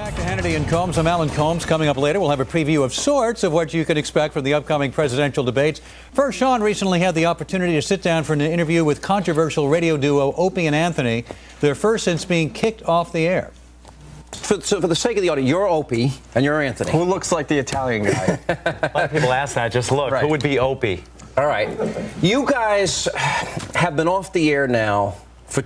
Back to Hannity and Colmes. I'm Alan Colmes. Coming up later, we'll have a preview of sorts of what you can expect from the upcoming presidential debates. First, Sean recently had the opportunity to sit down for an interview with controversial radio duo Opie and Hannity, their first since being kicked off the air. So for the sake of the audience, you're Opie and you're Hannity. Who looks like the Italian guy? A lot of people ask that. Just look. Right. Who would be Opie? All right. You guys have been off the air now.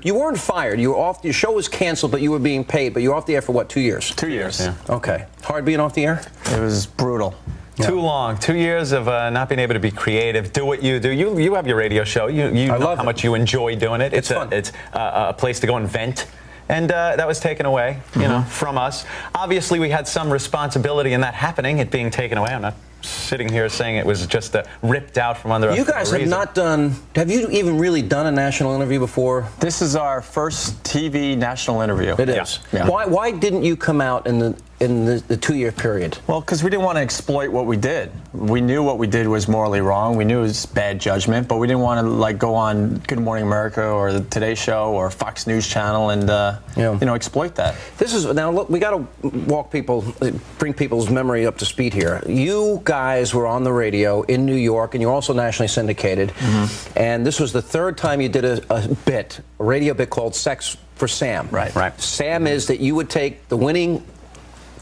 You weren't fired. You were off. Your show was canceled, but you were being paid. But you were off the air for what, 2 years? 2 years. Yeah. Okay. Hard being off the air? It was brutal. Yeah. Too long. 2 years of not being able to be creative. Do what you do. You have your radio show. You know how much you enjoy doing it. It's a place to go and vent. And that was taken away, you know, from us. Obviously, we had some responsibility in that happening, it being taken away. I'm not sitting here saying it was just ripped out from under us. You guys have not done, have you even really done a national interview before? This is our first TV national interview. It is. Yeah. Why didn't you come out in the 2 year period? Well, because we didn't want to exploit what we did. We knew what we did was morally wrong. We knew it was bad judgment, but we didn't want to go on Good Morning America or the Today Show or Fox News Channel and exploit that. This is now look. We got to bring people's memory up to speed here. You guys were on the radio in New York, and you're also nationally syndicated. And this was the third time you did a radio bit called "Sex for Sam." Right. Sam is that you would take the winning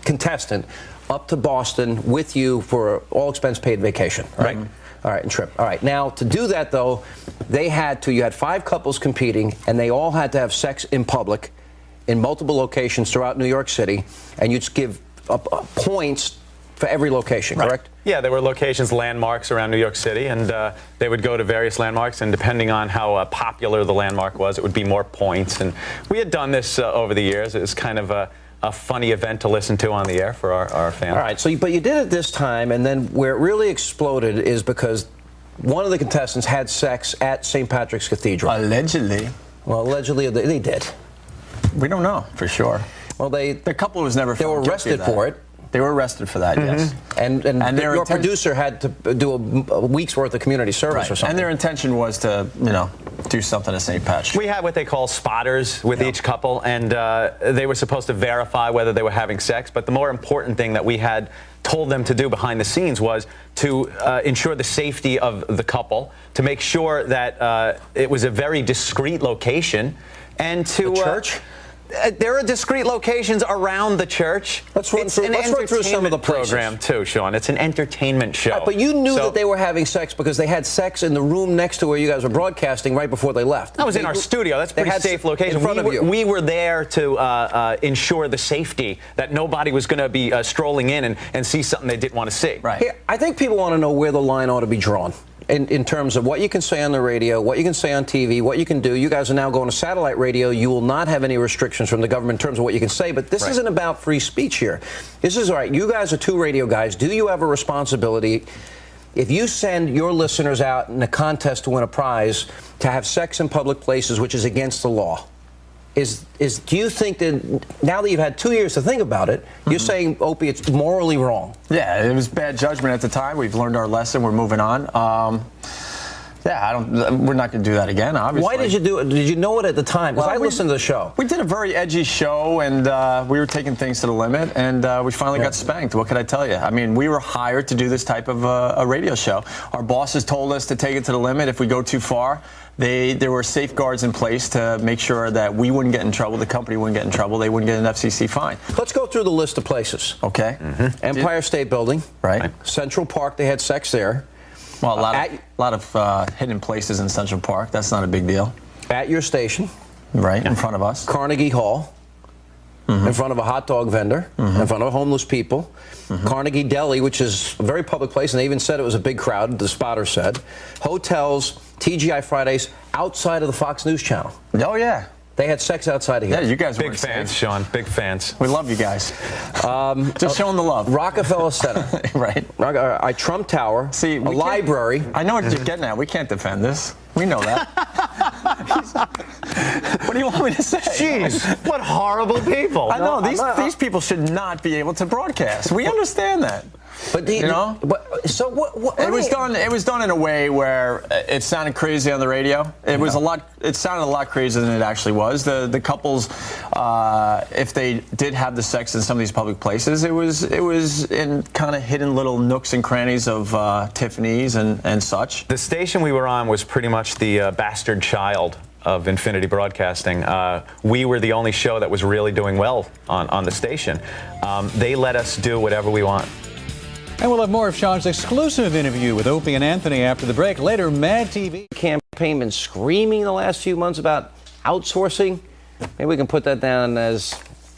contestant up to Boston with you for all expense paid vacation, right? All right, and trip. All right. Now, to do that, though, you had 5 couples competing, and they all had to have sex in public in multiple locations throughout New York City, and you'd give points for every location, correct? Yeah, there were locations, landmarks around New York City, and they would go to various landmarks, and depending on how popular the landmark was, it would be more points. And we had done this over the years. It was kind of a funny event to listen to on the air for our fans. All right, but you did it this time, and then where it really exploded is because one of the contestants had sex at St. Patrick's Cathedral. Allegedly. Well, allegedly they did. We don't know for sure. Well, the couple was never found guilty. They were arrested for it. They were arrested for that, yes. And your producer had to do a week's worth of community service or something. And their intention was to, do something to St. Patrick's. We had what they call spotters with each couple, and they were supposed to verify whether they were having sex. But the more important thing that we had told them to do behind the scenes was to ensure the safety of the couple, to make sure that it was a very discreet location, and to... The church? There are discrete locations around the church. Let's run through some of the program too, Sean. It's an entertainment show. Right, but you knew that they were having sex because they had sex in the room next to where you guys were broadcasting right before they left. That was in our studio. That's a pretty safe location. In front of you. We were there to ensure the safety, that nobody was going to be strolling in and see something they didn't want to see. Right. Here, I think people want to know where the line ought to be drawn. In terms of what you can say on the radio, what you can say on TV, what you can do. You guys are now going to satellite radio. You will not have any restrictions from the government in terms of what you can say. But this isn't about free speech here. This is all right. You guys are 2 radio guys. Do you have a responsibility, if you send your listeners out in a contest to win a prize, to have sex in public places, which is against the law? Do you think that now that you've had 2 years to think about it, you're saying, Opie, it's morally wrong? Yeah, it was bad judgment at the time. We've learned our lesson. We're moving on. We're not going to do that again, obviously. Why did you do it? Did you know it at the time? Because I listened to the show. We did a very edgy show, and we were taking things to the limit, and we finally got spanked. What could I tell you? I mean, we were hired to do this type of a radio show. Our bosses told us to take it to the limit if we go too far. There were safeguards in place to make sure that we wouldn't get in trouble, the company wouldn't get in trouble, they wouldn't get an FCC fine. Let's go through the list of places. Okay. Empire State Building. Right. Central Park, they had sex there. Well, a lot of hidden places in Central Park. That's not a big deal. At your station. Right, in front of us. Carnegie Hall. In front of a hot dog vendor. In front of homeless people. Carnegie Deli, which is a very public place, and they even said it was a big crowd, the spotter said. Hotels, TGI Fridays, outside of the Fox News Channel. Oh, yeah. They had sex outside of here. Yeah, you guys big fans, Sean. Big fans. We love you guys. Just showing the love. Rockefeller Center. Right. Trump Tower. See, a library. I know what you're getting at. We can't defend this. We know that. What do you want me to say? Jeez, what horrible people. I know, these people should not be able to broadcast. We understand that. But you know, so what? It was done. It was done in a way where it sounded crazy on the radio. It was a lot. It sounded a lot crazier than it actually was. The couples, if they did have the sex in some of these public places, it was in kind of hidden little nooks and crannies of Tiffany's and such. The station we were on was pretty much the bastard child of Infinity Broadcasting. We were the only show that was really doing well on the station. They let us do whatever we want. And we'll have more of Sean's exclusive interview with Opie and Anthony after the break. Later, Mad TV campaign been screaming the last few months about outsourcing. Maybe we can put that down as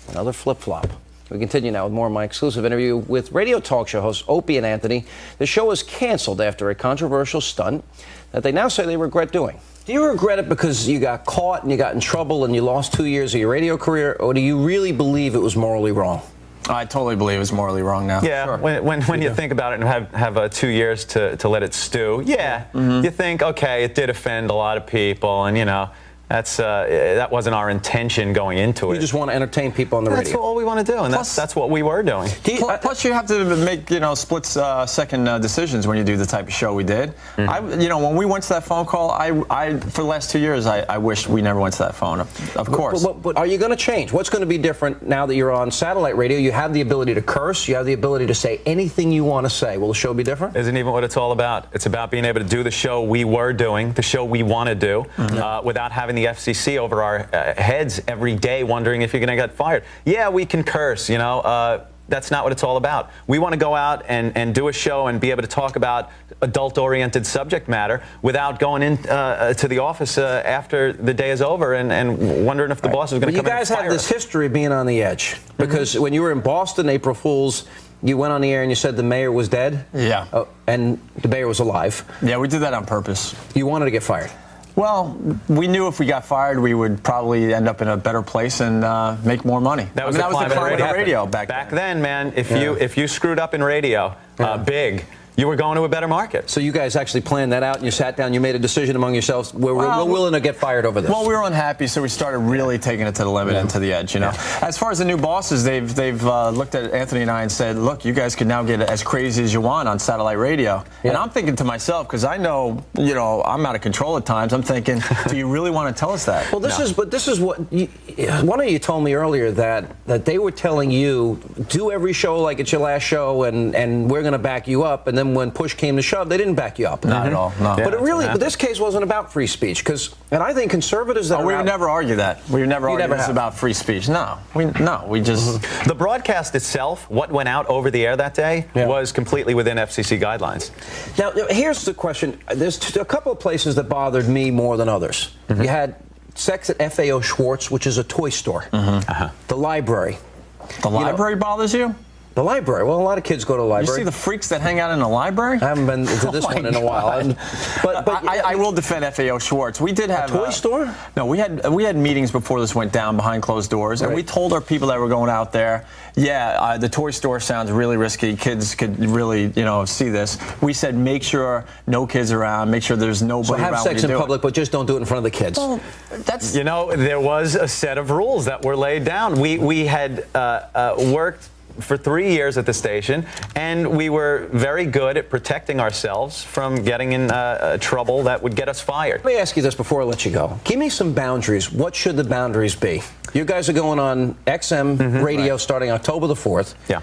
another flip-flop. We continue now with more of my exclusive interview with radio talk show hosts Opie and Anthony. The show was canceled after a controversial stunt that they now say they regret doing. Do you regret it because you got caught and you got in trouble and you lost 2 years of your radio career, or do you really believe it was morally wrong? I totally believe it was morally wrong now. Yeah, sure. when you think about it and have 2 years to let it stew, yeah, you think, okay, it did offend a lot of people, and you know, that wasn't our intention going into it. You just want to entertain people on the radio. That's all we want to do, and that's what we were doing. Plus, you have to make split-second decisions when you do the type of show we did. When we went to that phone call, for the last 2 years, I wish we never went to that phone. Of course. But are you going to change? What's going to be different now that you're on satellite radio? You have the ability to curse. You have the ability to say anything you want to say. Will the show be different? Isn't even what it's all about. It's about being able to do the show we were doing, the show we want to do, without having the FCC over our heads every day wondering if you're going to get fired. Yeah, we can curse, you know. That's not what it's all about. We want to go out and do a show and be able to talk about adult-oriented subject matter without going in to the office after the day is over and wondering if the boss is going to come in and fire us. You guys have this history of being on the edge because when you were in Boston, April Fool's, you went on the air and you said the mayor was dead? Yeah. And the mayor was alive? Yeah, we did that on purpose. You wanted to get fired? Well, we knew if we got fired, we would probably end up in a better place and make more money. That was the climate of radio back then, man. If you screwed up in radio, big, you were going to a better market. So you guys actually planned that out, and you sat down, you made a decision among yourselves, we're willing to get fired over this. Well, we were unhappy, so we started really taking it to the limit and to the edge, you know. As far as the new bosses, they've looked at Anthony and I and said, look, you guys can now get as crazy as you want on satellite radio. And I'm thinking to myself, because I know, you know, I'm out of control at times, I'm thinking, do you really want to tell us that? Well, this is what, one of you told me earlier that they were telling you, do every show like it's your last show, and we're going to back you up, and then when push came to shove, they didn't back you up. Not at all. No. But this case wasn't about free speech, and I think conservatives that we would never argue that. We would never argue this about free speech. No, we just the broadcast itself, what went out over the air that day, was completely within FCC guidelines. Now, here's the question. There's a couple of places that bothered me more than others. You had sex at FAO Schwartz, which is a toy store. The library. The library bothers you? The library. Well, a lot of kids go to the library. You see the freaks that hang out in the library? I haven't been to this one in a while. But I will defend FAO Schwartz. We did have a toy store. No, we had meetings before this went down behind closed doors, and we told our people that were going out there, the toy store sounds really risky. Kids could really, see this. We said make sure no kids around, make sure there's nobody around. So have sex in public, but just don't do it in front of the kids. Well, that's there was a set of rules that were laid down. We had worked for 3 years at the station, and we were very good at protecting ourselves from getting in trouble that would get us fired. Let me ask you this before I let you go. Give me some boundaries. What should the boundaries be? You guys are going on XM radio starting October the 4th. Yeah.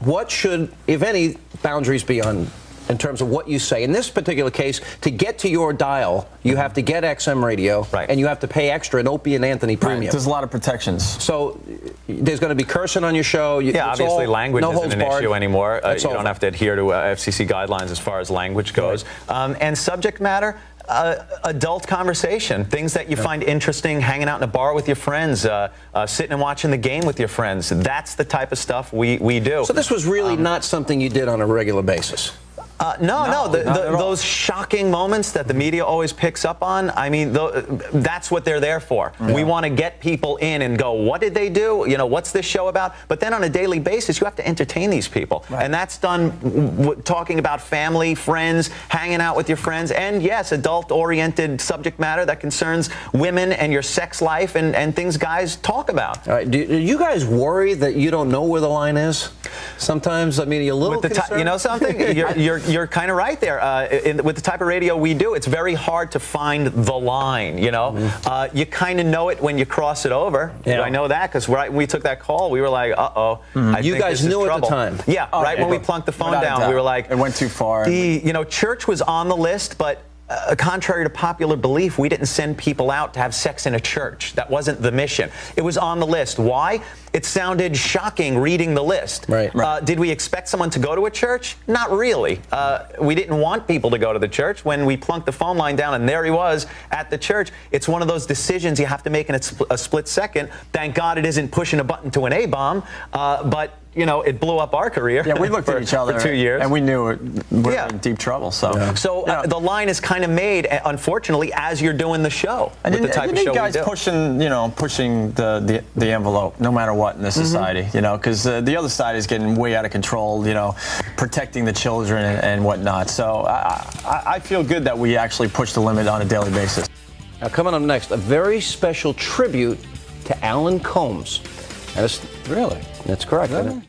What should, if any, boundaries be on in terms of what you say? In this particular case, to get to your dial, you have to get XM radio, and you have to pay extra an Opie and Anthony premium. Right. There's a lot of protections. So there's going to be cursing on your show. Obviously language isn't an issue anymore. You don't have to adhere to FCC guidelines as far as language goes. And subject matter, adult conversation, things that you find interesting, hanging out in a bar with your friends, sitting and watching the game with your friends. That's the type of stuff we do. So this was really not something you did on a regular basis? No. Those shocking moments that the media always picks up on, I mean, that's what they're there for. Yeah. We want to get people in and go, what did they do? You know, what's this show about? But then on a daily basis, you have to entertain these people. Right. And that's done talking about family, friends, hanging out with your friends, and yes, adult-oriented subject matter that concerns women and your sex life and things guys talk about. All right. Do you guys worry that you don't know where the line is? Sometimes, I mean, you're a little concerned? You know something? You're kind of right there. With the type of radio we do, it's very hard to find the line, you know? Mm-hmm. You kind of know it when you cross it over. Yeah. I know that because when we took that call, we were like, uh-oh. Mm-hmm. You guys knew at the time. Yeah, right when we plunked the phone down, we were like... It went too far. You know, church was on the list, but... contrary to popular belief, we didn't send people out to have sex in a church. That wasn't the mission. It was on the list. Why? It sounded shocking reading the list. Right. Did we expect someone to go to a church? Not really. We didn't want people to go to the church. When we plunked the phone line down and there he was at the church, it's one of those decisions you have to make in a split second. Thank God it isn't pushing a button to an A-bomb, but you know, it blew up our career. Yeah, we looked at each other for 2 years, and we knew we were in deep trouble. So, the line is kind of made, unfortunately, as you're doing the show. And with the type you of need show guys we do. pushing the envelope, no matter what in this society. You know, because the other side is getting way out of control. You know, protecting the children and whatnot. So I feel good that we actually push the limit on a daily basis. Now, coming up next, a very special tribute to Alan Colmes. Really? That's correct. Isn't it?